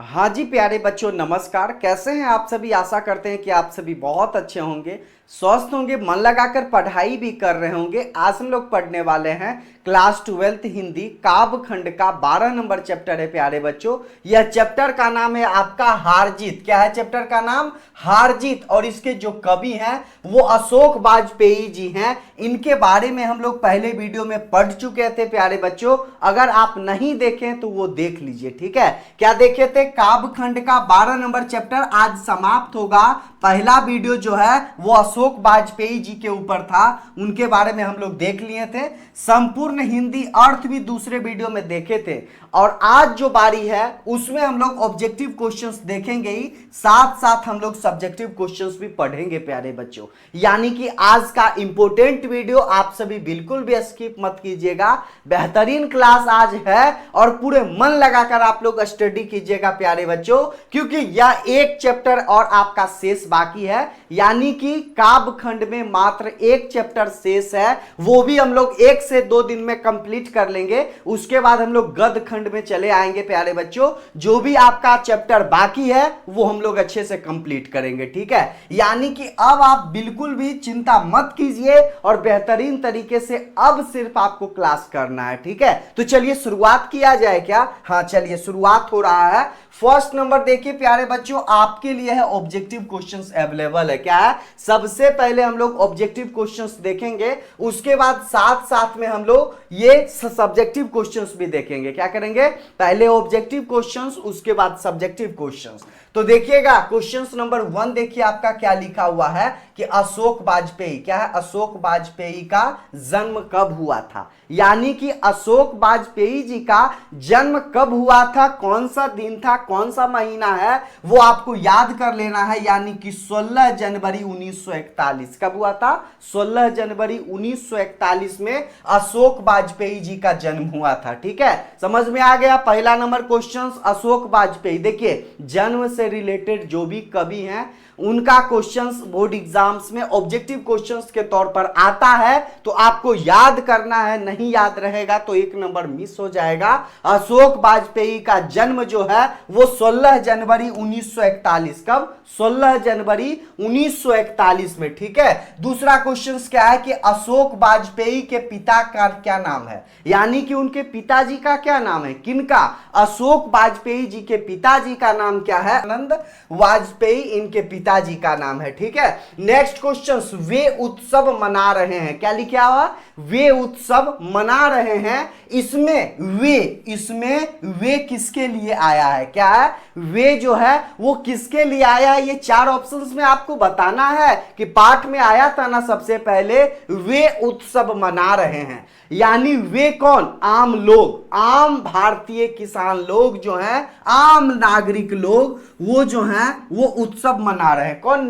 हाँ जी प्यारे बच्चों, नमस्कार। कैसे हैं आप सभी। आशा करते हैं कि आप सभी बहुत अच्छे होंगे, स्वस्थ होंगे, मन लगाकर पढ़ाई भी कर रहे होंगे। आज हम लोग पढ़ने वाले हैं क्लास 12th हिंदी काव्य खंड का 12 नंबर चैप्टर है प्यारे बच्चों। यह चैप्टर का नाम है आपका हार जीत। क्या है चैप्टर का नाम? हार जीत। और इसके जो कवि हैं वो अशोक वाजपेयी जी हैं। इनके बारे में हम लोग पहले वीडियो में पढ़ चुके थे प्यारे बच्चों। अगर आप नहीं देखें तो वो देख लीजिए, ठीक है। क्या देखे थे? काव्य खंड का 12 नंबर चैप्टर आज समाप्त होगा। पहला वीडियो जो है वो अशोक वाजपेयी जी के ऊपर था, उनके बारे में हम लोग देख लिए थे। संपूर्ण हिंदी अर्थ भी दूसरे वीडियो में देखे थे। और आज जो बारी है उसमें हम लोग ऑब्जेक्टिव क्वेश्चंस देखेंगे ही, साथ साथ हम लोग सब्जेक्टिव क्वेश्चंस भी पढ़ेंगे प्यारे बच्चों। यानी कि आज का इंपॉर्टेंट वीडियो आप सभी बिल्कुल भी स्किप मत कीजिएगा। बेहतरीन क्लास आज है और पूरे मन लगाकर आप लोग स्टडी कीजिएगा प्यारे बच्चों, क्योंकि यह एक चैप्टर और आपका शेष बाकी है। यानी कि काव्य खंड में मात्र एक चैप्टर शेष है, वो भी हम लोग 1 से 2 दिन में कंप्लीट कर लेंगे। उसके बाद हम लोग गद्य खंड में चले आएंगे प्यारे बच्चों। जो भी आपका चैप्टर बाकी है वो हम लोग अच्छे से कंप्लीट करेंगे, ठीक है। यानी कि अब आप बिल्कुल भी चिंता मत कीजिए और बेहतरीन तरीके से अब सिर्फ आपको क्लास करना है, ठीक है। तो चलिए शुरुआत किया जाए क्या? हाँ चलिए शुरुआत हो रहा है। फर्स्ट नंबर देखिए प्यारे बच्चों, आपके लिए है ऑब्जेक्टिव क्वेश्चंस अवेलेबल है। क्या है? सबसे पहले हम लोग ऑब्जेक्टिव क्वेश्चंस देखेंगे, उसके बाद साथ साथ में हम लोग ये सब्जेक्टिव क्वेश्चंस भी देखेंगे। क्या करेंगे? पहले ऑब्जेक्टिव क्वेश्चंस, उसके बाद सब्जेक्टिव क्वेश्चंस। तो देखिएगा क्वेश्चंस नंबर 1 देखिए आपका क्या लिखा हुआ है कि अशोक वाजपेयी, क्या है? अशोक वाजपेयी का जन्म कब हुआ था। यानी कि अशोक वाजपेयी जी का जन्म कब हुआ था, कौन सा दिन था, कौन सा महीना है, वो आपको याद कर लेना है। यानी कि 16 जनवरी 1941। कब हुआ था? 16 जनवरी 1941 में अशोक वाजपेयी जी का जन्म हुआ था, ठीक है। समझ में आ गया? पहला नंबर क्वेश्चन अशोक वाजपेयी। देखिए जन्म से रिलेटेड जो भी कवि हैं उनका क्वेश्चंस बोर्ड एग्जाम्स में ऑब्जेक्टिव क्वेश्चंस के तौर पर आता है, तो आपको याद करना है। नहीं याद रहेगा तो 1 नंबर मिस हो जाएगा। अशोक वाजपेयी का जन्म जो है वो 16 जनवरी 1941। कब? 16 जनवरी 1941 में, ठीक है। दूसरा क्वेश्चन क्या है कि अशोक वाजपेयी के पिता का क्या नाम है। यानी कि उनके पिताजी का क्या नाम है, किनका? अशोक वाजपेयी जी के पिताजी का नाम क्या है? आनंद वाजपेयी इनके पिताजी का नाम है, ठीक है। नेक्स्ट क्वेश्चन, वे उत्सव मना रहे हैं। क्या लिखा हुआ? वे उत्सव मना रहे हैं। इसमें वे किसके लिए आया है? क्या है? वे जो है वो किसके लिए आया है, ये 4 ऑप्शंस में आपको बताना है कि पाठ में आया था ना सबसे पहले, वे उत्सव मना रहे हैं। यानी वे कौन? आम लोग, आम भारतीय किसान लोग जो हैं, आम नागरिक लोग, वो जो हैं वो उत्सव मना रहे हैं। कौन?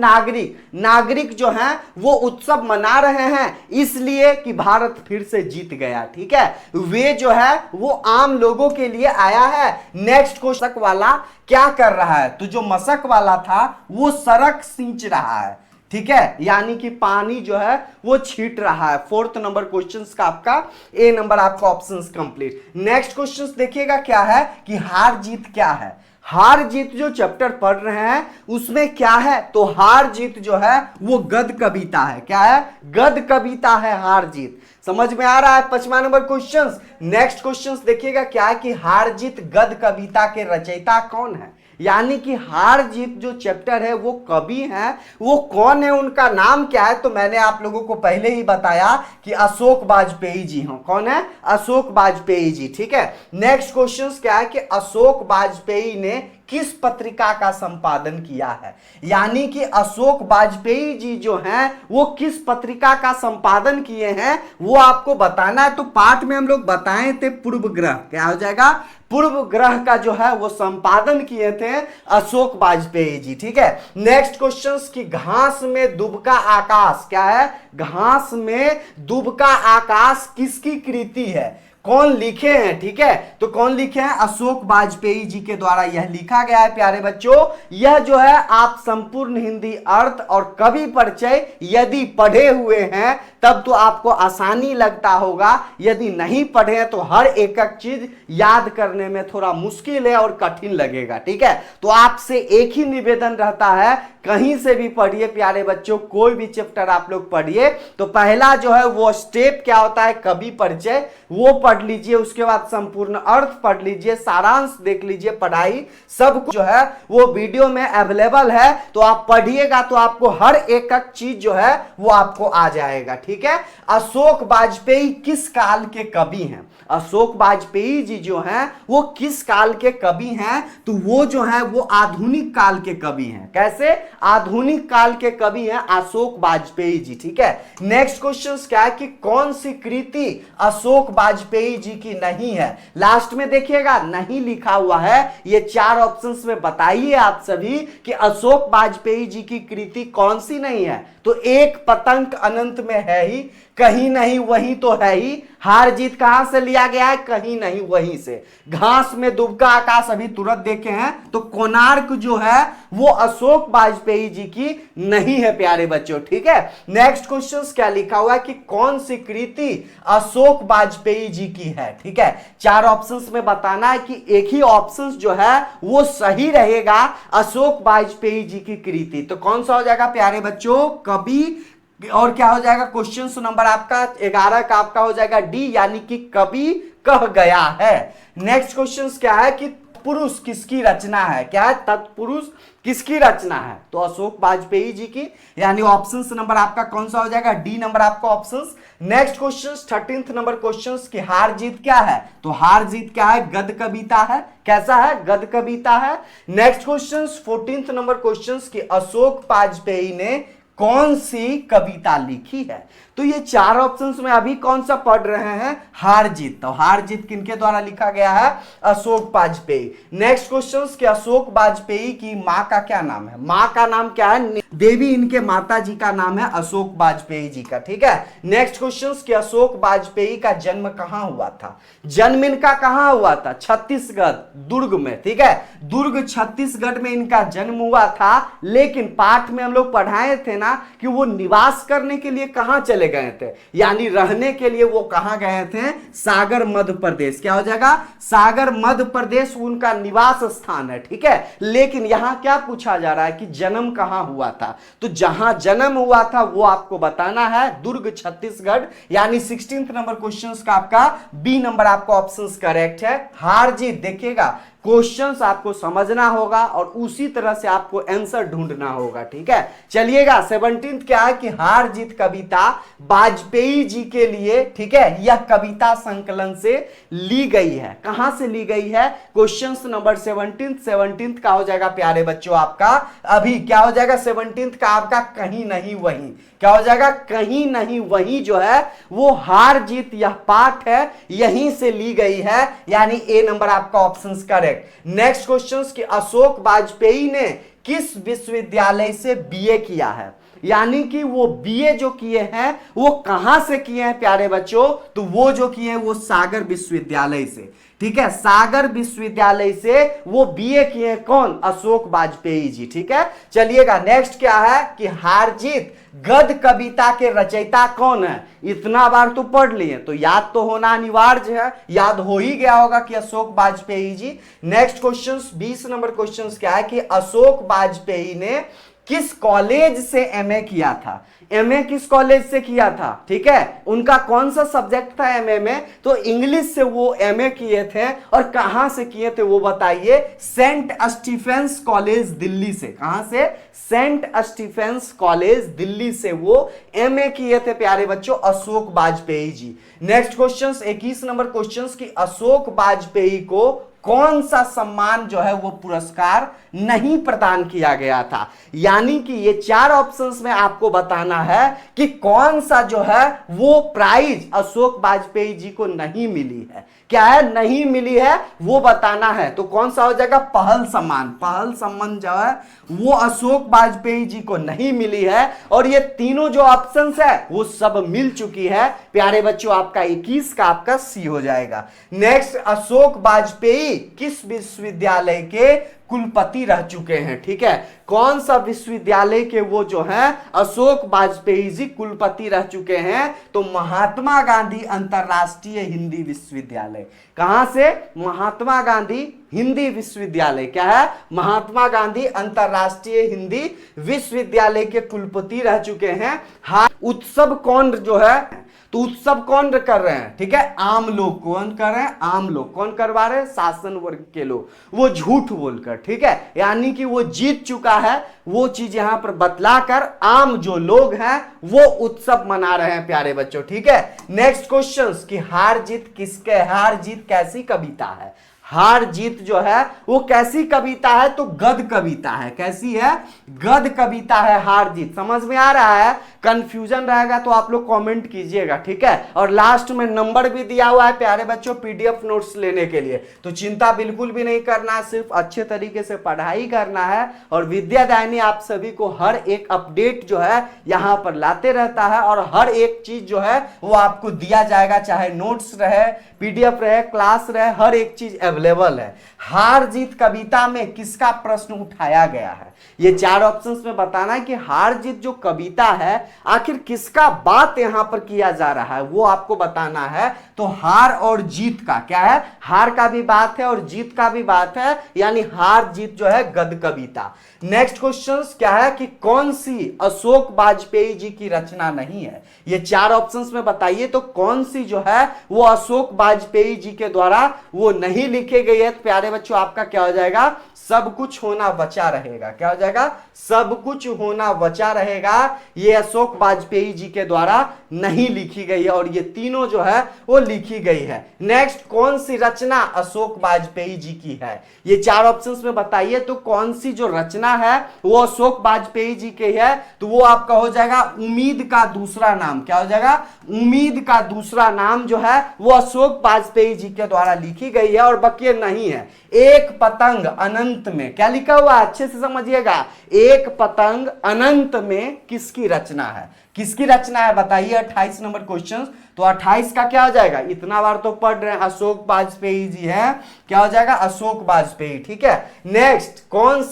नागरिक जो हैं वो उत्सव मना रहे हैं इसलिए कि भारत फिर से जीत गया, ठीक है। वे जो है वो आम लोगों के लिए आया है। नेक्स्ट क्वेश्चन वाला क्या कर रहा है? तो जो मशक वाला था वो सड़क सींच रहा है, ठीक है। यानी कि पानी जो है वो छीट रहा है। 4th नंबर क्वेश्चन का आपका ए नंबर आपका ऑप्शंस कंप्लीट। नेक्स्ट क्वेश्चन देखिएगा क्या है कि हार जीत क्या है। हार जीत जो चैप्टर पढ़ रहे हैं उसमें क्या है, तो हार जीत जो है वो गद्य कविता है। क्या है? गद्य कविता है हार जीत। समझ में आ रहा है? 5वां नंबर क्वेश्चन। नेक्स्ट क्वेश्चन देखिएगा क्या है कि हार जीत गद्य कविता के रचयिता कौन है। यानी कि हार जीत जो चैप्टर है वो कवि हैं, वो कौन है, उनका नाम क्या है। तो मैंने आप लोगों को पहले ही बताया कि अशोक वाजपेयी जी हैं। कौन है? अशोक वाजपेयी जी, ठीक है। नेक्स्ट क्वेश्चन क्या है कि अशोक वाजपेयी ने किस पत्रिका का संपादन किया है। यानी कि अशोक वाजपेयी जी जो हैं वो किस पत्रिका का संपादन किए हैं वो आपको बताना है। तो पाठ में हम लोग बताए थे पूर्व ग्रह। क्या हो जाएगा? पूर्व ग्रह का जो है वो संपादन किए थे अशोक वाजपेयी जी, ठीक है। नेक्स्ट क्वेश्चन की घास में दुबका आकाश। क्या है? घास में दुबका आकाश किसकी कृति है, कौन लिखे हैं, ठीक है। तो कौन लिखे हैं? अशोक वाजपेयी जी के द्वारा यह लिखा गया है प्यारे बच्चों। यह जो है आप संपूर्ण हिंदी अर्थ और कवि परिचय यदि पढ़े हुए हैं तब तो आपको आसानी लगता होगा। यदि नहीं पढ़े तो हर एक एक चीज याद करने में थोड़ा मुश्किल है और कठिन लगेगा। ठीक है, तो आपसे एक ही निवेदन रहता है, कहीं से भी पढ़िए प्यारे बच्चों, कोई भी चैप्टर आप लोग पढ़िए तो पहला जो है वो स्टेप क्या होता है, कवि परिचय, वो पढ़ लीजिए। उसके बाद संपूर्ण अर्थ पढ़ लीजिए, सारांश देख लीजिए, पढ़ाई सब कुछ जो है वो वीडियो में अवेलेबल है। तो आप पढ़िएगा तो आपको हर एक एक चीज जो है वो आपको आ जाएगा। ठीक है, अशोक वाजपेयी किस काल के कवि हैं? अशोक वाजपेयी जी जो हैं वो किस काल के कवि हैं? तो वो जो है वो आधुनिक काल के कवि हैं। कैसे? आधुनिक काल के कवि हैं अशोक वाजपेयी जी। ठीक है, नेक्स्ट क्वेश्चन क्या है कि कौन सी कृति अशोक वाजपेयी जी की नहीं है? लास्ट में देखिएगा नहीं लिखा हुआ है, ये चार ऑप्शंस में बताइए आप सभी कि अशोक वाजपेयी जी की कृति कौन सी नहीं है। तो एक पतंग अनंत में है ही, कहीं नहीं वहीं तो है ही, हार जीत कहां से लिया गया है, कहीं नहीं वहीं से, घास में दुबका आकाश अभी तुरंत देखे हैं। तो कोणार्क जो है वो अशोक वाजपेयी जी की नहीं है प्यारे बच्चों। ठीक है, नेक्स्ट क्वेश्चन क्या लिखा हुआ है कि कौन सी कृति अशोक वाजपेयी जी की है? ठीक है, चार ऑप्शंस में बताना है कि एक ही ऑप्शंस जो है वो सही रहेगा, अशोक वाजपेयी जी की कृति। तो कौन सा हो जाएगा प्यारे बच्चों? कवि, और क्या हो जाएगा क्वेश्चन नंबर आपका 11 का आपका हो जाएगा डी, यानी कि कवि कह गया है। नेक्स्ट क्वेश्चन क्या है कि पुरुष किसकी रचना है? क्या है? तत्पुरुष किसकी रचना है? तो अशोक वाजपेयी जी की, यानी ऑप्शन नंबर आपका कौन सा हो जाएगा? डी नंबर आपका option. Next question 13th number question की हार जीत क्या है? तो हार जीत क्या है? गद्य कविता है। कैसा है? गद्य कविता है। Next question 14th number question की अशोक वाजपेयी ने कौन सी कविता लिखी है? तो ये चार ऑप्शंस में अभी कौन सा पढ़ रहे हैं? हार जीत। तो हार जीत किनके द्वारा लिखा गया है? अशोक वाजपेयी। नेक्स्ट क्वेश्चन कि अशोक वाजपेयी की मां का क्या नाम है? मां का नाम क्या है? देवी इनके माता जी का नाम है अशोक वाजपेयी जी का। ठीक है, नेक्स्ट क्वेश्चन कि अशोक वाजपेयी का जन्म कहां हुआ था? जन्म इनका कहां हुआ था? छत्तीसगढ़, दुर्ग में। ठीक है, दुर्ग छत्तीसगढ़ में इनका जन्म हुआ था। लेकिन पाठ में हम लोग पढ़ाए थे ना कि वो निवास करने के लिए कहां चले गए थे, यानी रहने के लिए वो कहां गए थे? सागर मध्य प्रदेश। क्या हो जाएगा? सागर मध्य प्रदेश उनका निवास स्थान है। ठीक है, लेकिन यहां क्या पूछा जा रहा है कि जन्म कहां हुआ था? तो जहां जन्म हुआ था वो आपको बताना है, दुर्ग छत्तीसगढ़, यानी 16th नंबर क्वेश्चन का आपका बी नंबर आपका ऑप्शन करेक्ट है। हार जीत देखिएगा, क्वेश्चंस आपको समझना होगा और उसी तरह से आपको आंसर ढूंढना होगा। ठीक है, चलिएगा 17th क्या है कि हार जीत कविता वाजपेयी जी के लिए, ठीक है, यह कविता संकलन से ली गई है। कहां से ली गई है? क्वेश्चन नंबर 17th का हो जाएगा प्यारे बच्चों आपका, अभी क्या हो जाएगा 17th का आपका? कहीं नहीं वहीं। क्या हो जाएगा? कहीं नहीं वहीं जो है वो हार जीत यह पाठ है, यहीं से ली गई है, यानी ए नंबर आपका ऑप्शन करेक्ट। नेक्स्ट क्वेश्चन कि अशोक वाजपेयी ने किस विश्वविद्यालय से बीए किया है? यानी कि वो बीए जो किए हैं वो कहां से किए हैं प्यारे बच्चों? तो वो जो किए हैं वो सागर विश्वविद्यालय से। ठीक है, सागर विश्वविद्यालय से वो बीए किए हैं। कौन? अशोक वाजपेयी जी। ठीक है, चलिएगा नेक्स्ट क्या है कि हार जीत गद्य कविता के रचयिता कौन है? इतना बार तो पढ़ लिए तो याद तो होना अनिवार्य है, याद हो ही गया होगा कि अशोक वाजपेयी जी। नेक्स्ट क्वेश्चन 20 नंबर क्वेश्चन क्या है कि अशोक वाजपेयी ने किस कॉलेज से एमए किया था? एमए किस कॉलेज से किया था? ठीक है, उनका कौन सा सब्जेक्ट था एमए में? तो इंग्लिश से वो एमए किए थे। और कहां से किए थे वो बताइए? सेंट स्टीफेंस कॉलेज दिल्ली से। कहां से? सेंट स्टीफेंस कॉलेज दिल्ली से वो एमए किए थे प्यारे बच्चों अशोक वाजपेयी जी। नेक्स्ट क्वेश्चन 21 नंबर क्वेश्चन की अशोक वाजपेयी को कौन सा सम्मान जो है वो पुरस्कार नहीं प्रदान किया गया था? यानी कि ये चार ऑप्शंस में आपको बताना है कि कौन सा जो है वो प्राइज अशोक वाजपेयी जी को नहीं मिली है। क्या है? नहीं मिली है, वो बताना है। तो कौन सा हो जाएगा? पहल सम्मान। पहल सम्मान जो है वो अशोक वाजपेयी जी को नहीं मिली है। और ये तीनों जो ऑप्शंस है वो सब मिल चुकी है प्यारे बच्चों। आपका 21 का आपका सी हो जाएगा। नेक्स्ट, अशोक वाजपेयी भी किस विश्वविद्यालय के कुलपति रह चुके हैं। ठीक है, कौन सा विश्वविद्यालय के वो जो हैं अशोक वाजपेयी जी कुलपति रह चुके हैं, तो महात्मा गांधी अंतरराष्ट्रीय हिंदी विश्वविद्यालय। कहां से? महात्मा गांधी हिंदी विश्वविद्यालय। क्या है? महात्मा गांधी अंतरराष्ट्रीय हिंदी विश्वविद्यालय के कुलपति रह चुके हैं। हाँ, उत्सव कौन जो है, तो उत्सव कौन कर रहे हैं? ठीक है, आम लोग। कौन कर रहे हैं? आम लोग। कौन करवा रहे हैं? शासन वर्ग के लोग, वो झूठ बोलकर। ठीक है, यानी कि वो जीत चुका है, वो चीज यहां पर बतलाकर आम जो लोग हैं वो उत्सव मना रहे हैं प्यारे बच्चों। ठीक है, नेक्स्ट क्वेश्चन कि हार जीत किसके, हार जीत कैसी कविता है? हार जीत जो है वो कैसी कविता है, तो गद्य कविता है। कैसी है? गद्य कविता है हार जीत। समझ में आ रहा है? कंफ्यूजन रहेगा तो आप लोग कमेंट कीजिएगा। ठीक है, और लास्ट में नंबर भी दिया हुआ है प्यारे बच्चों पीडीएफ नोट्स लेने के लिए, तो चिंता बिल्कुल भी नहीं करना है, सिर्फ अच्छे तरीके से पढ़ाई करना है। और विद्यादायनी आप सभी को हर एक अपडेट जो है यहां पर लाते रहता है, और हर एक चीज जो है वो आपको दिया जाएगा, चाहे नोट्स रहे, पीडीएफ रहे, क्लास रहे, हर एक चीज अवेलेबल है। हार जीत कविता में किसका प्रश्न उठाया गया है? ये चार ऑप्शंस में बताना है कि हार जीत जो कविता है आखिर किसका बात यहां पर किया जा रहा है, वो आपको बताना है। तो हार और जीत का क्या है? हार का भी बात है और जीत का भी बात है, यानी हार जीत जो है गद्य कविता। नेक्स्ट क्वेश्चन क्या है कि कौन सी अशोक वाजपेयी जी की रचना नहीं है? ये चार ऑप्शंस में बताइए तो कौन सी जो है वो अशोक वाजपेयी जी के द्वारा वो नहीं लिखे गई है। तो प्यारे बच्चों आपका क्या हो जाएगा? सब कुछ होना बचा रहेगा। क्या हो जाएगा? सब कुछ होना बचा रहेगा। ये अशोक वाजपेयी जी के द्वारा नहीं लिखी गई है, और ये तीनों जो है वो लिखी गई है। नेक्स्ट, कौन सी रचना अशोक वाजपेयी जी की है? ये चार ऑप्शंस में बताइए तो कौन सी जो रचना है वो अशोक वाजपेयी जी की है, तो वो आपका हो जाएगा उम्मीद का दूसरा नाम। क्या हो जाएगा? उम्मीद का दूसरा नाम जो है वो अशोक वाजपेयी जी के द्वारा लिखी गई है, और बकिया नहीं है। एक पतंग अनंत में, क्या लिखा हुआ है अच्छे से समझिएगा, एक पतंग अनंत में किसकी रचना है? किसकी रचना है बताइए। 28 नंबर क्वेश्चन, तो 28 का क्या हो जाएगा? इतना बार तो पढ़ रहे हैं, अशोक वाजपेयी जी है। क्या हो जाएगा? अशोक वाजपेयी। ठीक है, नेक्स्ट, कौन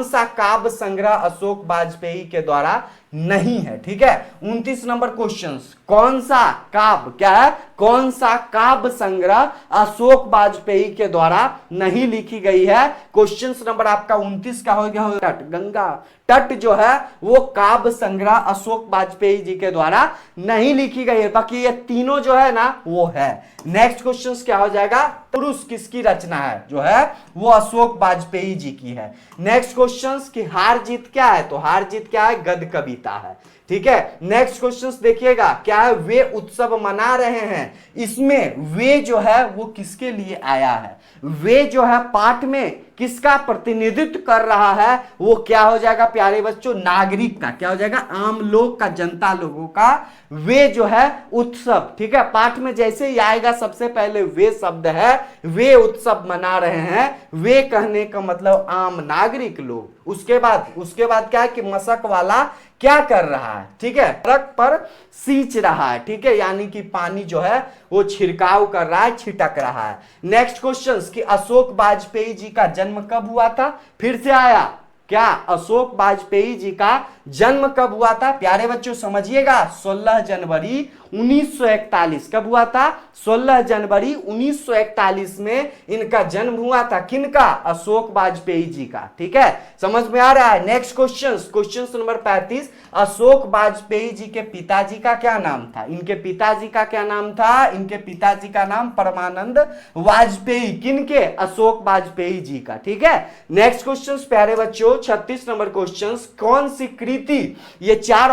सा काव्य संग्रह अशोक वाजपेयी के द्वारा नहीं है? ठीक है, 29 नंबर क्वेश्चन, कौन सा काव्य, क्या है? कौन सा काव्य संग्रह अशोक वाजपेयी के द्वारा नहीं लिखी गई है? क्वेश्चन नंबर आपका 29 का हो गया तट। गंगा तट जो है वो काव्य संग्रह अशोक वाजपेयी जी के द्वारा नहीं लिखी गई है, बाकी ये तीनों जो है ना वो है। नेक्स्ट क्वेश्चन क्या हो जाएगा? पुरुष किसकी रचना है जो है वो अशोक वाजपेयी जी की है। नेक्स्ट क्वेश्चन कि हार जीत क्या है? तो हार जीत क्या है? गद्य कविता है। ठीक है, नेक्स्ट क्वेश्चन देखिएगा क्या है? वे उत्सव मना रहे हैं, इसमें वे जो है वो किसके लिए आया है? वे जो है पाठ में किसका प्रतिनिधित्व कर रहा है? वो क्या हो जाएगा प्यारे बच्चों? नागरिक का। क्या हो जाएगा? आम लोग का, जनता लोगों का। वे जो है उत्सव। ठीक है, पाठ में जैसे ही आएगा सबसे पहले वे शब्द है, वे उत्सव मना रहे हैं। वे कहने का मतलब आम नागरिक लोग। उसके बाद क्या है कि मशक वाला क्या कर रहा है? ठीक है, ट्रक पर सींच रहा है। ठीक है, यानी कि पानी जो है वो छिड़काव कर रहा है, छिटक रहा है। नेक्स्ट क्वेश्चन कि अशोक वाजपेयी जी का जन्म कब हुआ था? फिर से आया क्या? अशोक वाजपेयी जी का जन्म कब हुआ था? प्यारे बच्चों समझिएगा, 16 जनवरी 1941। कब हुआ था? 16 जनवरी 1941 में इनका जन्म हुआ था। किनका? अशोक वाजपेयी जी का। ठीक है, समझ में आ रहा है? Next question number 35, Ashok Vajpeyi ji के पिताजी का क्या नाम था? इनके पिताजी का क्या नाम था? इनके पिताजी का नाम परमानंद वाजपेयी। किनके? अशोक वाजपेयी जी का। ठीक है, नेक्स्ट क्वेश्चन प्यारे बच्चों 36 नंबर क्वेश्चन, कौन सी कृति, ये चार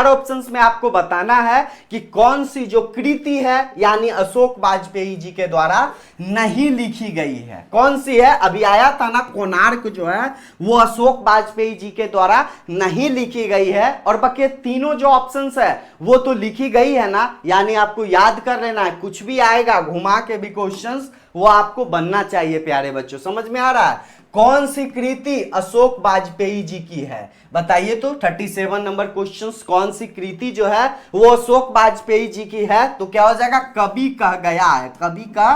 ऑप्शंस में आपको बताना है कि कौन सी जो कृति है यानी अशोक वाजपेयी जी के द्वारा नहीं लिखी गई है। कौन सी है? अभी आया था ना कोणार्क जो है वो अशोक वाजपेयी जी के द्वारा नहीं लिखी गई है, और बाकी तीनों जो ऑप्शंस है वो तो लिखी गई है ना, यानी आपको याद कर लेना है। कुछ भी आएगा घुमा के भी क्वेश्चंस वो आपको बनना चाहिए प्यारे बच्चों। समझ में आ रहा है? कौन सी कृति अशोक वाजपेयी जी की है बताइए। तो 37 नंबर क्वेश्चन, कौन सी कृति जो है वो अशोक वाजपेयी जी की है? तो क्या हो जाएगा? कवि कह गया है। कवि का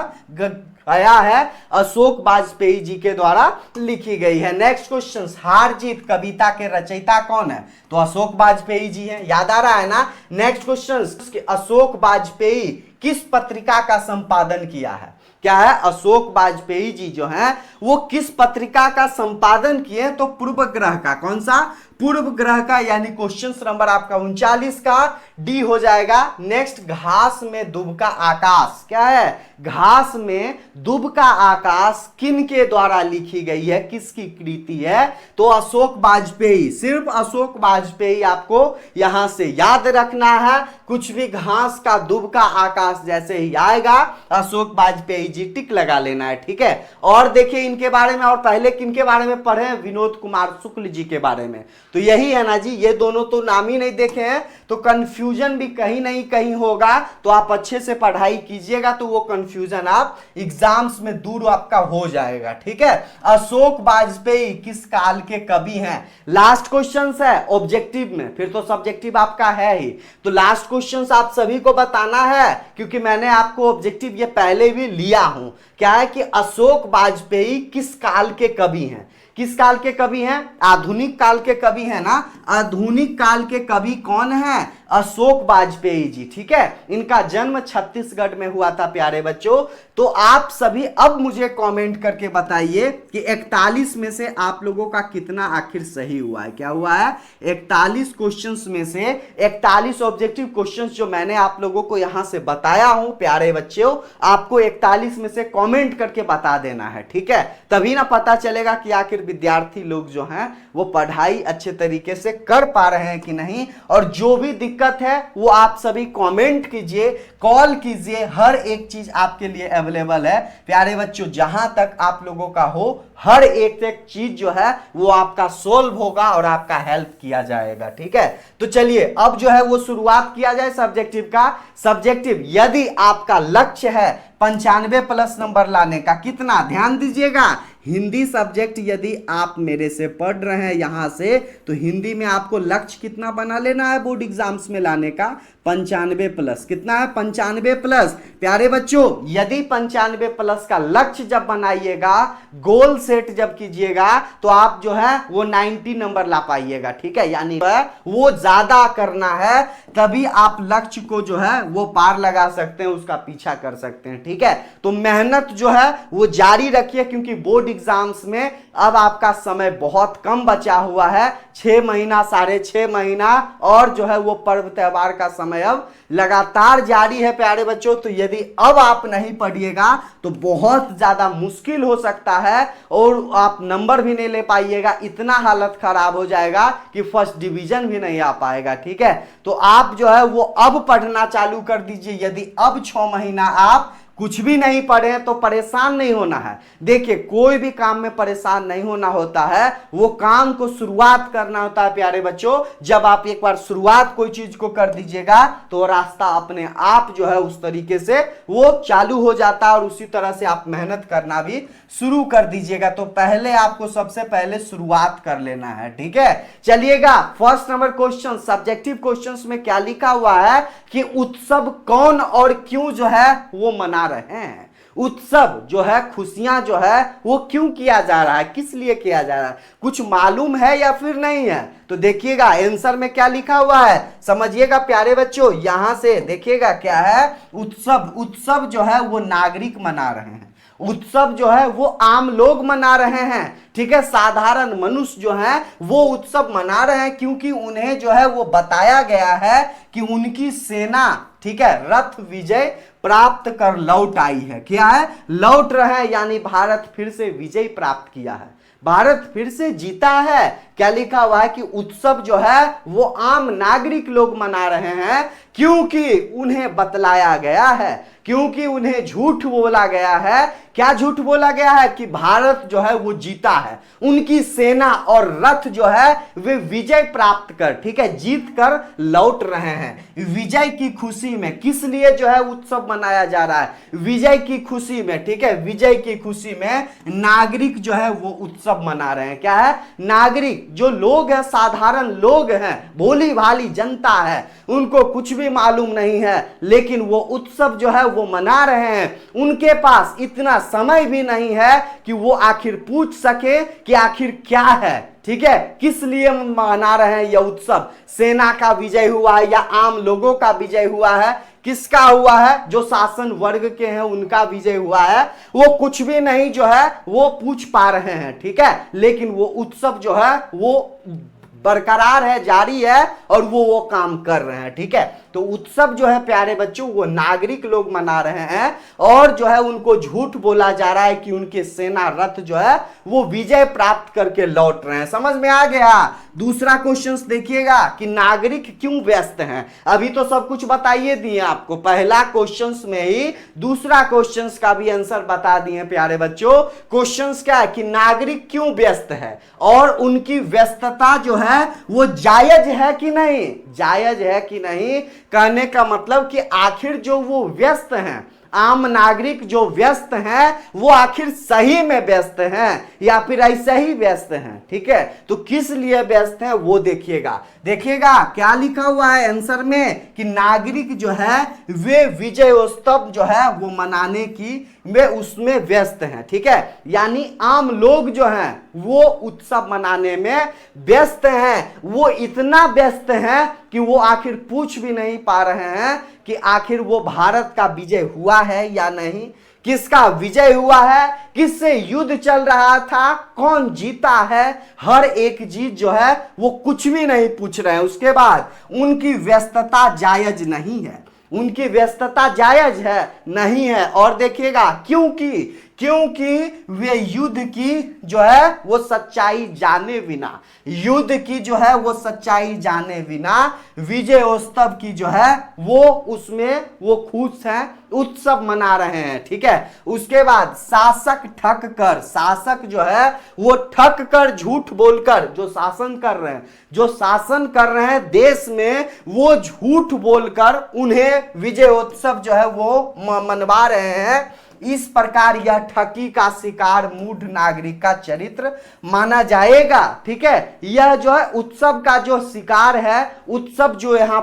आया है अशोक वाजपेयी जी के द्वारा लिखी गई है। नेक्स्ट क्वेश्चन, हार जीत कविता के रचयिता कौन है? तो अशोक वाजपेयी जी हैं, याद आ रहा है ना। नेक्स्ट क्वेश्चन, अशोक वाजपेयी किस पत्रिका का संपादन किया है? क्या है? अशोक वाजपेयी जी जो हैं वो किस पत्रिका का संपादन किए? तो पूर्वग्रह का। कौन सा? पूर्वग्रह का, यानी क्वेश्चन नंबर आपका 39 का डी हो जाएगा। नेक्स्ट, घास में दुब का आकाश, क्या है? घास में दुब का आकाश किन के द्वारा लिखी गई है, किसकी कृति है? तो अशोक वाजपेयी, सिर्फ अशोक वाजपेयी आपको यहां से याद रखना है। कुछ भी घास का दुब का आकाश जैसे ही आएगा अशोक वाजपेयी जी टिक लगा लेना है, ठीक है। और देखिए इनके बारे में, और पहले किनके बारे में पढ़े? विनोद कुमार शुक्ल जी के बारे में। तो यही है ना जी, ये दोनों तो नाम ही नहीं देखे हैं, तो कंफ्यूजन भी कहीं नहीं कहीं होगा। तो आप अच्छे से पढ़ाई कीजिएगा तो वो कंफ्यूजन आप एग्जाम्स में दूर आपका हो जाएगा, ठीक है। अशोक वाजपेयी किस काल के कवि हैं? लास्ट क्वेश्चन है ऑब्जेक्टिव में, फिर तो सब्जेक्टिव आपका है ही। तो लास्ट क्वेश्चन आप सभी को बताना है, क्योंकि मैंने आपको ऑब्जेक्टिव ये पहले भी लिया हूं। क्या है कि अशोक वाजपेयी किस काल के कवि हैं? किस काल के कवि हैं? आधुनिक काल के कवि हैं ना। आधुनिक काल के कवि कौन हैं? अशोक वाजपेयी जी, ठीक है। इनका जन्म छत्तीसगढ़ में हुआ था प्यारे बच्चों। तो आप सभी अब मुझे कमेंट करके बताइए कि 41 में से आप लोगों का कितना आखिर सही हुआ है। क्या हुआ है? 41 क्वेश्चंस में से 41 ऑब्जेक्टिव क्वेश्चंस जो मैंने आप लोगों को यहां से बताया हूं प्यारे बच्चों, आपको 41 में से कमेंट करके बता देना है, ठीक है। तभी ना पता चलेगा कि आखिर विद्यार्थी लोग जो हैं वो पढ़ाई अच्छे तरीके से कर पा रहे हैं कि नहीं। और जो भी दिक्कत है वो आप सभी कमेंट कीजिए, कॉल कीजिए, हर एक चीज आपके लिए अवेलेबल है प्यारे बच्चों। जहां तक आप लोगों का हो हर एक चीज जो है वो आपका सोल्व होगा और आपका हेल्प किया जाएगा, ठीक है। तो चलिए अब जो है वो शुरुआत किया जाए सब्जेक्टिव का। सब्जेक्टिव यदि आपका लक्ष्य है 95 प्लस नंबर लाने का, कितना? ध्यान दीजिएगा, हिंदी सब्जेक्ट यदि आप मेरे से पढ़ रहे हैं यहां से, तो हिंदी में आपको लक्ष्य कितना बना लेना है बोर्ड एग्जाम्स में लाने का? 95 प्लस। कितना है? 95 प्लस। प्यारे बच्चों यदि 95 प्लस का लक्ष्य जब बनाइएगा, गोल सेट जब कीजिएगा, तो आप जो है वो 90 नंबर ला पाइएगा, ठीक है। यानी वो ज्यादा करना है, तभी आप लक्ष्य को जो है वो पार लगा सकते हैं, उसका पीछा कर सकते हैं, ठीक है। तो मेहनत जो है वो जारी रखिए, क्योंकि बोर्ड एग्जाम्स में अब आपका समय बहुत कम बचा हुआ है। 6 महीना, 6.5 महीना, और जो है वो पर्व त्योहार का समय अब लगातार जारी है प्यारे बच्चों। तो यदि अब आप नहीं पढ़िएगा तो बहुत ज्यादा मुश्किल हो सकता है और आप नंबर भी नहीं ले पाइएगा। इतना हालत खराब हो जाएगा कि फर्स्ट डिवीजन भी नहीं आ पाएगा, ठीक है। तो आप जो है वो अब पढ़ना चालू कर दीजिए। यदि अब 6 महीना आप कुछ भी नहीं पढ़े तो परेशान नहीं होना है। देखिए कोई भी काम में परेशान नहीं होना होता है, वो काम को शुरुआत करना होता है प्यारे बच्चों। जब आप एक बार शुरुआत कोई चीज को कर दीजिएगा तो रास्ता अपने आप जो है उस तरीके से वो चालू हो जाता है, और उसी तरह से आप मेहनत करना भी शुरू कर दीजिएगा। तो पहले आपको सबसे पहले शुरुआत कर लेना है, ठीक है। चलिएगा first number question, subjective questions में क्या लिखा हुआ है कि उत्सव कौन और क्यों जो है वो मना रहे हैं। उत्सव जो है, खुशियां जो है वो क्यों किया जा रहा है, किस लिए किया जा रहा है, कुछ मालूम है या फिर नहीं है? तो देखिएगा आंसर में क्या लिखा हुआ है, समझिएगा प्यारे बच्चों। यहां से देखिएगा क्या है, उत्सव। उत्सव जो है वो नागरिक मना रहे हैं, उत्सव जो है वो आम लोग मना रहे हैं, ठीक है। साधारण मनुष्य जो है वो उत्सव मना रहे हैं, क्योंकि उन्हें जो है वो बताया गया है कि उनकी सेना, ठीक है, रथ विजय प्राप्त कर लौट आई है। क्या है? लौट रहे हैं, यानी भारत फिर से विजय प्राप्त किया है, भारत फिर से जीता है। क्या लिखा हुआ है कि उत्सव जो है वो आम नागरिक लोग मना रहे हैं, क्योंकि उन्हें बतलाया गया है, क्योंकि उन्हें झूठ बोला गया है। क्या झूठ बोला गया है? कि भारत जो है वो जीता है, उनकी सेना और रथ जो है वे विजय प्राप्त कर, ठीक है, जीत कर लौट रहे हैं। विजय की खुशी में, किस लिए जो है उत्सव मनाया जा रहा है? विजय की खुशी में, ठीक है, विजय की खुशी में नागरिक जो है वो उत्सव मना रहे हैं। क्या है? नागरिक जो लोग हैं, साधारण लोग हैं, भोली भाली जनता है, उनको कुछ भी मालूम नहीं है, लेकिन वो उत्सव जो है वो मना रहे हैं। उनके पास इतना समय भी नहीं है कि वो आखिर पूछ सके कि आखिर क्या है, ठीक है, किस लिए मना रहे हैं यह उत्सव। सेना का विजय हुआ है या आम लोगों का विजय हुआ है, किसका हुआ है, जो शासन वर्ग के हैं उनका विजय हुआ है, वो कुछ भी नहीं जो है वो पूछ पा रहे हैं, ठीक है। लेकिन वो उत्सव जो है वो बरकरार है, जारी है और वो काम कर रहे हैं, ठीक है। तो उत्सव जो है प्यारे बच्चों वो नागरिक लोग मना रहे हैं और जो है उनको झूठ बोला जा रहा है कि उनके सेना रथ जो है वो विजय प्राप्त करके लौट रहे हैं। समझ में आ गया। दूसरा क्वेश्चन देखिएगा कि नागरिक क्यों व्यस्त हैं। अभी तो सब कुछ बताइए दिए आपको, पहला क्वेश्चन में ही दूसरा क्वेश्चन का भी आंसर बता दिए प्यारे बच्चों। क्वेश्चन क्या है कि नागरिक क्यों व्यस्त है और उनकी व्यस्तता जो है वो जायज है कि नहीं, जायज है कि नहीं। कहने का मतलब कि आखिर जो वो व्यस्त हैं, आम नागरिक जो व्यस्त हैं वो आखिर सही में व्यस्त हैं या फिर ऐसे ही व्यस्त हैं, ठीक है। तो किस लिए व्यस्त हैं वो देखिएगा। देखिएगा क्या लिखा हुआ है आंसर में कि नागरिक जो है वे विजयोत्सव जो है वो मनाने की वे उसमें व्यस्त हैं, ठीक है। यानी आम लोग जो हैं वो उत्सव मनाने में व्यस्त हैं। वो इतना व्यस्त हैं कि वो आखिर पूछ भी नहीं पा रहे हैं कि आखिर वो भारत का विजय हुआ है या नहीं, किसका विजय हुआ है, किससे युद्ध चल रहा था, कौन जीता है, हर एक चीज जो है वो कुछ भी नहीं पूछ रहे हैं। उसके बाद उनकी व्यस्तता जायज नहीं है, उनकी व्यस्तता जायज है नहीं है। और देखिएगा क्योंकि वे युद्ध की जो है वो सच्चाई जाने बिना, युद्ध की जो है वो सच्चाई जाने बिना विजयोत्सव की जो है वो उसमें वो खुश हैं, उत्सव मना रहे हैं, ठीक है। उसके बाद शासक ठग कर, शासक जो है वो ठग कर झूठ बोलकर जो शासन कर रहे हैं, जो शासन कर रहे हैं देश में, वो झूठ बोलकर उन्हें विजयोत्सव जो है वो मनवा रहे हैं। इस प्रकार यह ठगी का शिकार मूढ़ नागरिक का चरित्र माना जाएगा, ठीक है। यह जो है उत्सव का जो शिकार है, उत्सव जो यहाँ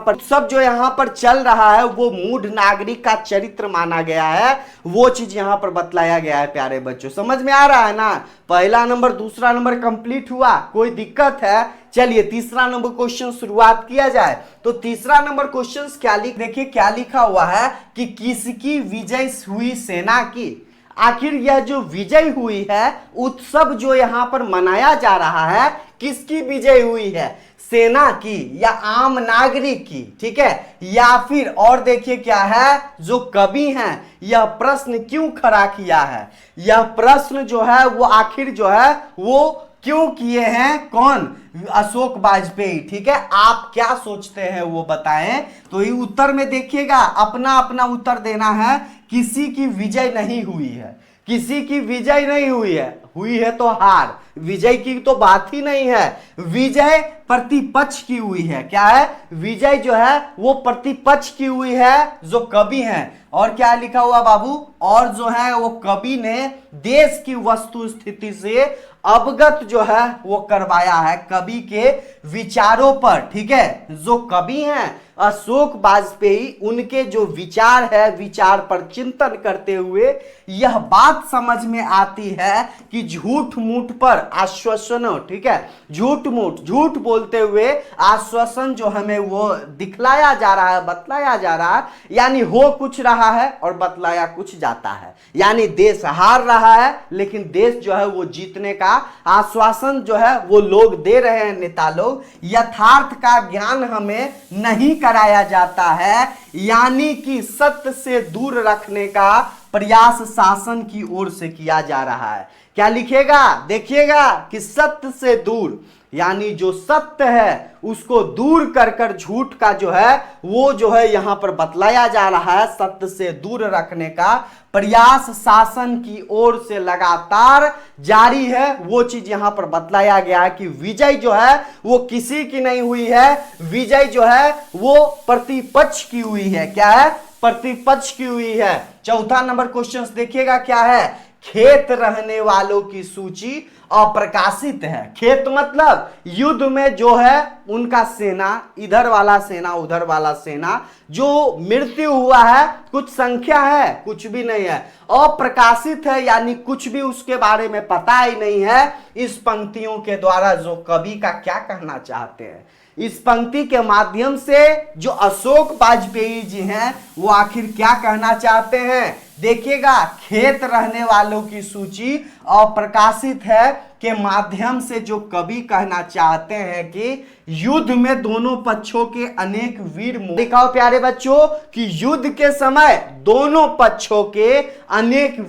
पर चल रहा है वो मूढ़ नागरिक का चरित्र माना गया है, वो चीज यहाँ पर बतलाया गया है प्यारे बच्चों। समझ में आ रहा है ना। पहला नंबर दूसरा नंबर कंप्लीट हुआ, कोई दिक्कत है। चलिए तीसरा नंबर क्वेश्चन शुरुआत किया जाए। तो तीसरा नंबर क्वेश्चन देखिए क्या लिखा हुआ है कि किसकी विजय हुई सेना की। आखिर यह जो विजय हुई है, उत्सव जो यहाँ पर मनाया जा रहा है, किसकी विजय हुई है, सेना की या आम नागरिक की, ठीक है। या फिर और देखिए क्या है जो कवि हैं यह प्रश्न क्यों खड़ा किया है, यह प्रश्न जो है वो आखिर जो है वो क्यों किए हैं, कौन, अशोक वाजपेयी, ठीक है। आप क्या सोचते हैं वो बताएं। तो ये उत्तर में देखिएगा अपना अपना उत्तर देना है। किसी की विजय नहीं हुई है, किसी की विजय नहीं हुई है तो हार, विजय की तो बात ही नहीं है। विजय प्रतिपक्ष की हुई है। क्या है, विजय जो है वो प्रतिपक्ष की हुई है जो कवि हैं। और क्या लिखा हुआ बाबू, और जो है वो कवि ने देश की वस्तु स्थिति से अवगत जो है वो करवाया है, कवि के विचारों पर, ठीक है। जो कवि हैं अशोक वाजपेयी, उनके जो विचार है, विचार पर चिंतन करते हुए यह बात समझ में आती है कि झूठ मूठ पर आश्वासन, ठीक है, झूठ बोलते हुए आश्वासन जो हमें वो दिखलाया जा रहा है, बतलाया जा रहा है, यानी हो कुछ रहा है और बतलाया कुछ जाता है। यानी देश हार रहा है लेकिन देश जो है वो जीतने का आश्वासन जो है वो लोग दे रहे हैं, नेता लोग। यथार्थ का ज्ञान हमें नहीं कराया जाता है, यानी कि सत्य से दूर रखने का प्रयास शासन की ओर से किया जा रहा है। क्या लिखेगा, देखिएगा कि सत्य से दूर, यानी जो सत्य है उसको दूर कर कर झूठ का जो है वो जो है यहां पर बतलाया जा रहा है। सत्य से दूर रखने का प्रयास शासन की ओर से लगातार जारी है, वो चीज यहां पर बतलाया गया है कि विजय जो है वो किसी की नहीं हुई है, विजय जो है वो प्रतिपक्ष की हुई है। क्या है, प्रतिपक्ष की हुई है। चौथा नंबर क्वेश्चन देखिएगा क्या है, खेत रहने वालों की सूची अप्रकाशित है। खेत मतलब युद्ध में जो है उनका सेना, इधर वाला सेना उधर वाला सेना, जो मृत्यु हुआ है कुछ संख्या है, कुछ भी नहीं है, अप्रकाशित है, यानी कुछ भी उसके बारे में पता ही नहीं है। इस पंक्तियों के द्वारा जो कवि का क्या कहना चाहते हैं, इस पंक्ति के माध्यम से जो अशोक वाजपेयी जी हैं वो आखिर क्या कहना चाहते हैं, देखिएगा। खेत रहने वालों की सूची अप्रकाशित है के माध्यम से जो कवि कहना चाहते हैं कि युद्ध में दोनों पक्षों के अनेक वीर, दिखाओ प्यारे बच्चों कि युद्ध के समय दोनों पक्षों के अनेक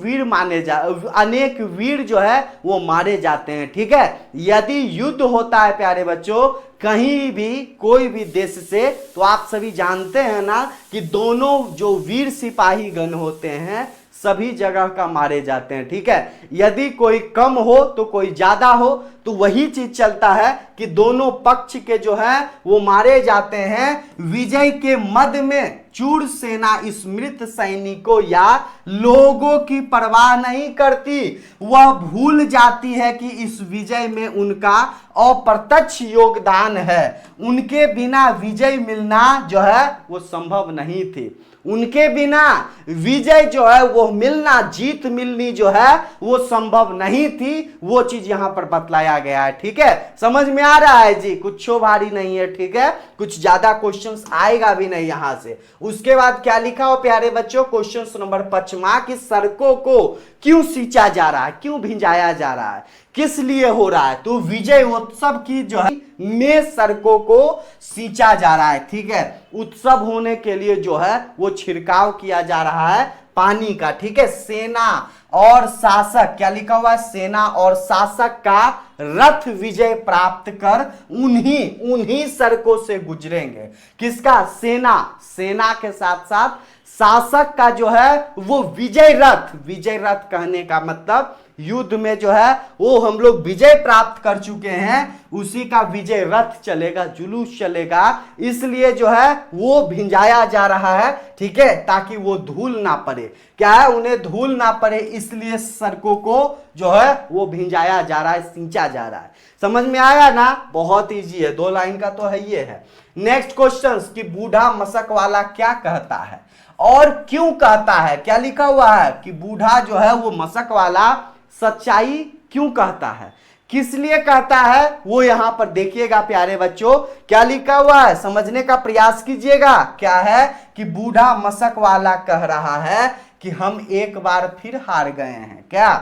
वीर जो है वो मारे जाते हैं। ठीक है, यदि युद्ध होता है प्यारे बच्चों कहीं भी कोई भी देश से, तो आप सभी जानते हैं ना कि दोनों जो वीर सिपाही गण होते हैं सभी जगह का मारे जाते हैं। ठीक है, यदि कोई कम हो तो कोई ज्यादा हो, तो वही चीज चलता है कि दोनों पक्ष के जो है वो मारे जाते हैं। विजय के मद में चूर सेना इस मृत सैनिकों या लोगों की परवाह नहीं करती, वह भूल जाती है कि इस विजय में उनका अप्रत्यक्ष योगदान है। उनके बिना विजय मिलना जो है वो संभव नहीं थी, उनके बिना विजय जो है वो मिलना, जीत मिलनी जो है वो संभव नहीं थी। वो चीज यहां पर बतलाया गया है। ठीक है, समझ में आ रहा है जी, कुछ भारी नहीं है। ठीक है, कुछ ज्यादा क्वेश्चंस आएगा भी नहीं यहां से। उसके बाद क्या लिखा हो प्यारे बच्चों, क्वेश्चन नंबर 5 कि सड़कों को क्यों सींचा जा रहा है, क्यों भिंजाया जा रहा है, किस लिए हो रहा है, तो विजय उत्सव की जो है में सड़कों को सींचा जा रहा है। ठीक है, उत्सव होने के लिए जो है वो छिड़काव किया जा रहा है पानी का। ठीक है, सेना और शासक, क्या लिखा हुआ है, सेना और शासक का रथ विजय प्राप्त कर उन्हीं सड़कों से गुजरेंगे। किसका, सेना के साथ साथ शासक का जो है वो विजय रथ कहने का मतलब युद्ध में जो है वो हम लोग विजय प्राप्त कर चुके हैं, उसी का विजय रथ चलेगा, जुलूस चलेगा, इसलिए जो है वो भिंजाया जा रहा है। ठीक है, ताकि वो धूल ना पड़े, क्या है, उन्हें धूल ना पड़े, इसलिए सड़कों को जो है वो भिंजाया जा रहा है, सींचा जा रहा है। समझ में आया ना, बहुत इजी है, 2 लाइन का तो है ये है। नेक्स्ट क्वेश्चन कि बूढ़ा मशक वाला क्या कहता है और क्यों कहता है, क्या लिखा हुआ है कि बूढ़ा जो है वो मशक वाला सच्चाई क्यों कहता है, किस लिए कहता है, वो यहां पर देखिएगा प्यारे बच्चों। क्या लिखा हुआ है समझने का प्रयास कीजिएगा। क्या है कि बूढ़ा मशक वाला कह रहा है कि हम एक बार फिर हार गए हैं। क्या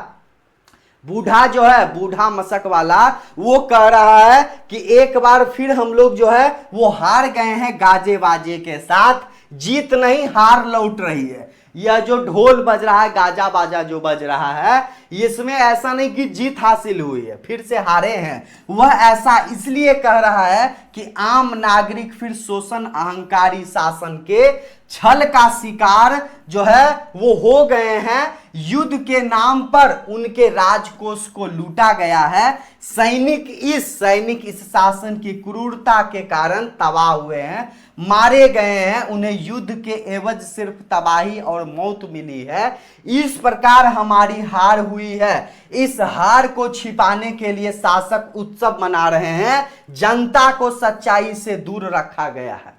बूढ़ा जो है, बूढ़ा मशक वाला वो कह रहा है कि एक बार फिर हम लोग जो है वो हार गए हैं, गाजे बाजे के साथ, जीत नहीं हार लौट रही है। यह जो ढोल बज रहा है, गाजा बाजा जो बज रहा है, इसमें ऐसा नहीं कि जीत हासिल हुई है, फिर से हारे हैं। वह ऐसा इसलिए कह रहा है कि आम नागरिक फिर शोषण अहंकारी शासन के छल का शिकार जो है वो हो गए हैं। युद्ध के नाम पर उनके राजकोष को लूटा गया है। सैनिक इस शासन की क्रूरता के कारण तबाह हुए हैं, मारे गए हैं, उन्हें युद्ध के एवज सिर्फ तबाही और मौत मिली है। इस प्रकार हमारी हार हुई है। इस हार को छिपाने के लिए शासक उत्सव मना रहे हैं। जनता को सच्चाई से दूर रखा गया है,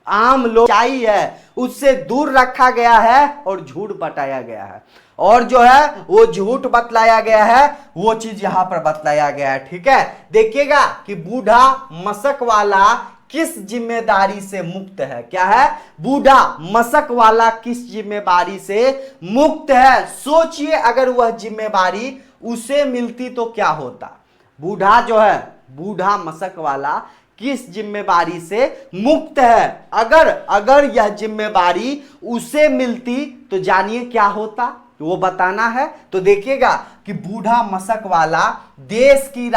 आम लोग सच्चाई है उससे दूर रखा गया है और झूठ बताया गया है, और जो है वो झूठ बतलाया गया है, वो चीज यहां पर बतलाया गया है। ठीक है, देखिएगा कि बूढ़ा मशक वाला किस जिम्मेदारी से मुक्त है। क्या है, बूढ़ा मशक वाला किस जिम्मेदारी से मुक्त है। सोचिए अगर वह जिम्मेदारी उसे मिलती तो क्या होता। बूढ़ा जो है, बूढ़ा मशक वाला किस जिम्मेदारी से मुक्त है, अगर यह जिम्मेदारी उसे मिलती तो जानिए क्या होता, वो बताना है। तो देखिएगा कि बूढ़ा मशक वाला देश की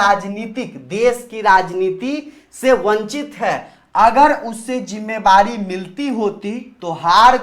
राजनीति से वंचित है। अगर उससे जिम्मेदारी मिलती होती तो हार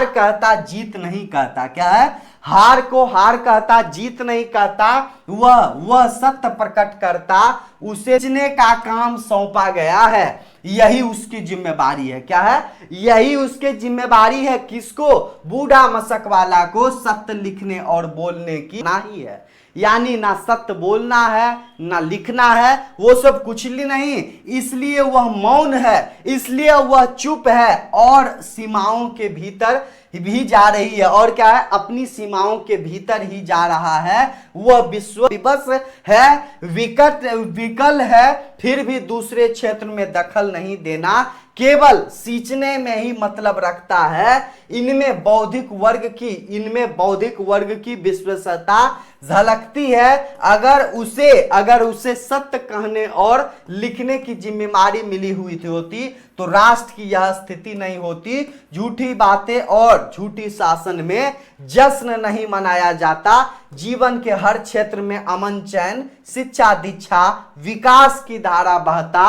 कहता, जीत नहीं कहता। क्या है, हार को हार कहता, जीत नहीं कहता, वह सत्य प्रकट करता, उसे जीतने का काम सौंपा गया है, यही उसकी जिम्मेदारी है। क्या है, यही उसकी जिम्मेदारी है। किसको, बूढ़ा मशक वाला को सत्य लिखने और बोलने की नहीं है, यानी ना सत्य बोलना है ना लिखना है, वो सब कुछ भी नहीं, इसलिए वह मौन है, इसलिए वह चुप है और सीमाओं के भीतर भी जा रही है। और क्या है, अपनी सीमाओं के भीतर ही जा रहा है। वह विश्व विवश है, विकल है, फिर भी दूसरे क्षेत्र में दखल नहीं देना, केवल सींचने में ही मतलब रखता है। इनमें बौद्धिक वर्ग की विश्वसता झलकती है। अगर उसे सत्य कहने और लिखने की जिम्मेदारी मिली हुई होती तो राष्ट्र की यह स्थिति नहीं होती। झूठी बातें और झूठी शासन में जश्न नहीं मनाया जाता। जीवन के हर क्षेत्र में अमन, चैन, शिक्षा, दीक्षा, विकास की धारा बहता।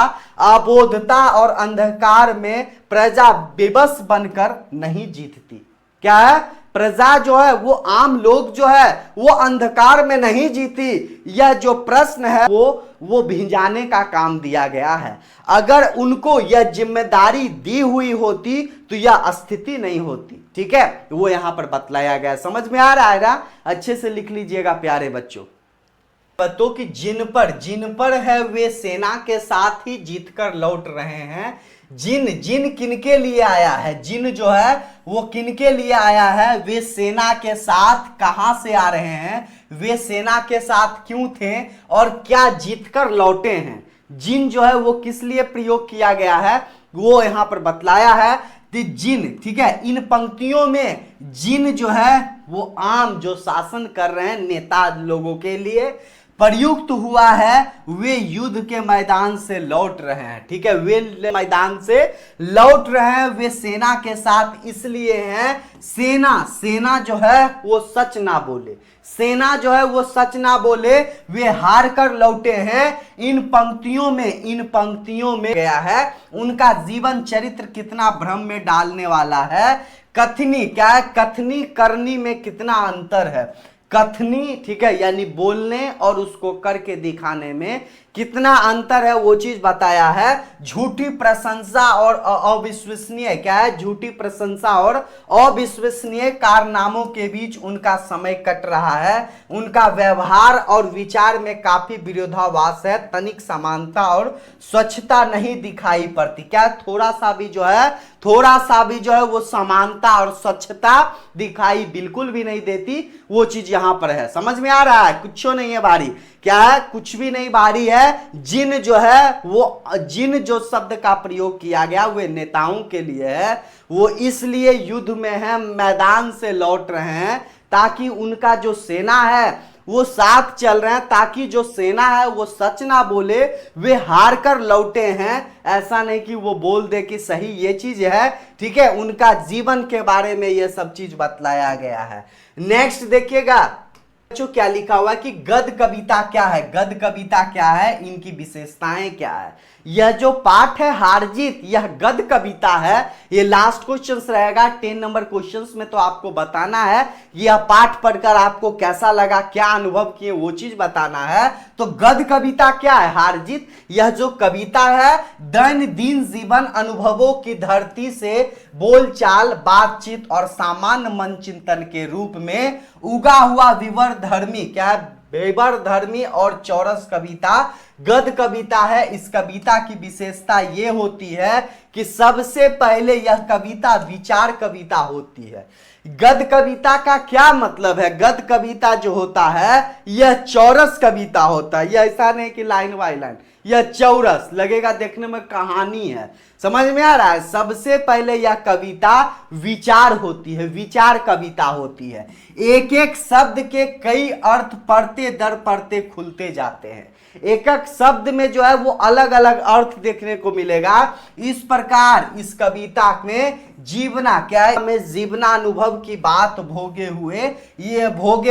अबोधता और अंधकार में प्रजा विवश बनकर नहीं जीतती। क्या है, प्रजा जो है, वो आम लोग जो है वो अंधकार में नहीं जीती। यह जो प्रश्न है वो भिंजाने का काम दिया गया है। अगर उनको यह जिम्मेदारी दी हुई होती तो यह स्थिति नहीं होती। ठीक है, वो यहां पर बतलाया गया। समझ में आ रहा है ना? अच्छे से लिख लीजिएगा प्यारे बच्चों। तो कि जिन पर है वे सेना के साथ ही जीतकर लौट रहे हैं। जिन किनके लिए आया है, जिन जो है वो किनके लिए आया है, वे सेना के साथ कहां से आ रहे हैं, वे सेना के साथ क्यों थे और क्या जीतकर लौटे हैं। जिन जो है वो किस लिए प्रयोग किया गया है वो यहां पर बतलाया है। जिन, ठीक है, इन पंक्तियों में जिन जो है वो आम जो शासन कर रहे हैं नेता लोगों के लिए प्रयुक्त हुआ है, वे युद्ध के मैदान से लौट रहे हैं। ठीक है, वे मैदान से लौट रहे हैं, वे सेना के साथ इसलिए हैं। सेना जो है वो सच ना बोले, सेना जो है वो सच ना बोले, वे हार कर लौटे हैं। इन पंक्तियों में गया है उनका जीवन चरित्र कितना भ्रम में डालने वाला है। कथनी क्या है, कथनी करनी में कितना अंतर है। कथनी, ठीक है, यानी बोलने और उसको करके दिखाने में कितना अंतर है वो चीज बताया है। झूठी प्रशंसा और अविश्वसनीय, क्या है, झूठी प्रशंसा और अविश्वसनीय कारनामों के बीच उनका समय कट रहा है। उनका व्यवहार और विचार में काफी विरोधाभास है। तनिक समानता और स्वच्छता नहीं दिखाई पड़ती। क्या, थोड़ा सा भी जो है वो समानता और स्वच्छता दिखाई बिल्कुल भी नहीं देती। वो चीज यहां पर है। समझ में आ रहा है? कुछ नहीं है भारी, क्या है, कुछ भी नहीं भारी है। जिन जो शब्द का प्रयोग किया गया वे नेताओं के लिए है। वो इसलिए युद्ध में है, मैदान से लौट रहे हैं ताकि उनका जो सेना है वो साथ चल रहे हैं, ताकि जो सेना है वो सच ना बोले। वे हार कर लौटे हैं, ऐसा नहीं कि वो बोल दे कि सही ये चीज है। ठीक है, उनका जीवन के बारे में ये सब चीज बतलाया गया है। नेक्स्ट देखिएगा बच्चों क्या लिखा हुआ है कि गद्य कविता क्या है। गद्य कविता क्या है, इनकी विशेषताएं क्या है। यह जो पाठ है हार जीत, यह गद्य कविता है। ये लास्ट क्वेश्चन रहेगा 10 नंबर क्वेश्चंस में। तो आपको बताना है यह पाठ पढ़कर आपको कैसा लगा, क्या अनुभव किए, वो चीज बताना है। तो गद्य कविता क्या है, हार जीत। यह जो कविता है दैनंदिन जीवन अनुभवों की धरती से बोलचाल, बातचीत और सामान्य मन चिंतन के रूप में उगा हुआ विवर धर्मी, क्या है, बेबर धर्मी और चौरस कविता गद्य कविता है। इस कविता की विशेषता ये होती है कि सबसे पहले यह कविता विचार कविता होती है। गद्य कविता का क्या मतलब है, गद्य कविता जो होता है यह चौरस कविता होता है। यह ऐसा नहीं कि लाइन बाय लाइन, यह चौरस लगेगा, देखने में कहानी है। समझ में आ रहा है? सबसे पहले यह कविता विचार होती है, विचार कविता होती है। एक एक शब्द के कई अर्थ पढ़ते दर पढ़ते खुलते जाते हैं। एक एक शब्द में जो है वो अलग अलग अर्थ देखने को मिलेगा। इस प्रकार इस कविता में जीवना, क्या है, में जीवनानुभव की बात भोगे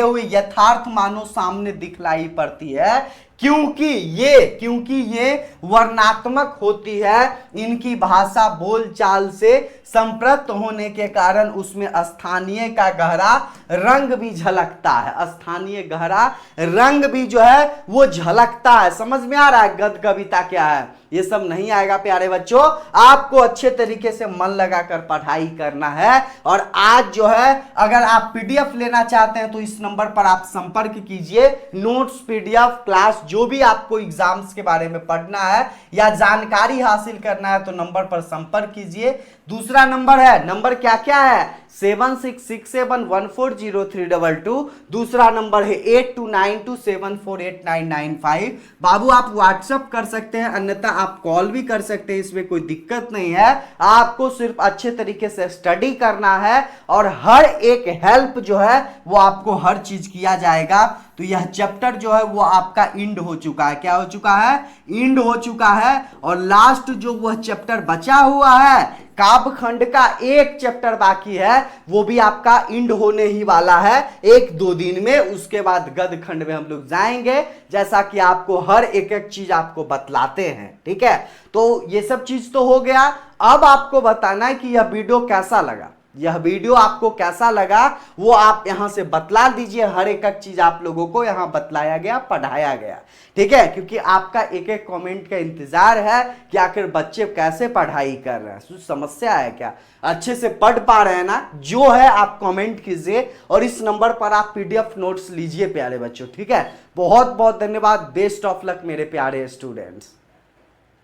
हुए यथार्थ मानो सामने दिखलाई पड़ती है। क्योंकि ये वर्णात्मक होती है। इनकी भाषा बोलचाल से संपृक्त होने के कारण उसमें स्थानीय का गहरा रंग भी झलकता है, स्थानीय गहरा रंग भी जो है वो झलकता है। समझ में आ रहा है गद्य कविता क्या है? ये सब नहीं आएगा प्यारे बच्चों, आपको अच्छे तरीके से मन लगाकर पढ़ाई करना है। और आज जो है अगर आप पीडीएफ लेना चाहते हैं तो इस नंबर पर आप संपर्क कीजिए। नोट्स, पीडीएफ, क्लास जो भी आपको एग्जाम्स के बारे में पढ़ना है या जानकारी हासिल करना है तो नंबर पर संपर्क कीजिए। दूसरा नंबर है, नंबर क्या क्या है? 7667140322। दूसरा नंबर है 8292748995। बाबू आप व्हाट्सएप कर सकते हैं, अन्यथा आप कॉल भी कर सकते हैं, इसमें कोई दिक्कत नहीं है। आपको सिर्फ अच्छे तरीके से स्टडी करना है और हर एक हेल्प जो है वो आपको हर चीज किया जाएगा। तो यह चैप्टर जो है वो आपका इंड हो चुका है। क्या हो चुका है? इंड हो चुका है। और लास्ट जो वह चैप्टर बचा हुआ है, काव्यखंड का एक चैप्टर बाकी है, वो भी आपका इंड होने ही वाला है 1-2 दिन में। उसके बाद गद्य खंड में हम लोग जाएंगे, जैसा कि आपको हर एक एक चीज आपको बतलाते हैं। ठीक है, तो ये सब चीज तो हो गया। अब आपको बताना है कि यह वीडियो कैसा लगा। यह वीडियो आपको कैसा लगा वो आप यहां से बतला दीजिए। हर एक एक चीज आप लोगों को यहां बतलाया गया, पढ़ाया गया। ठीक है, क्योंकि आपका एक एक कमेंट का इंतजार है कि आखिर बच्चे कैसे पढ़ाई कर रहे हैं, कुछ समस्या है क्या, अच्छे से पढ़ पा रहे हैं ना? जो है आप कमेंट कीजिए और इस नंबर पर आप पीडीएफ नोट्स लीजिए प्यारे बच्चों। ठीक है, बहुत बहुत धन्यवाद। बेस्ट ऑफ लक मेरे प्यारे स्टूडेंट्स।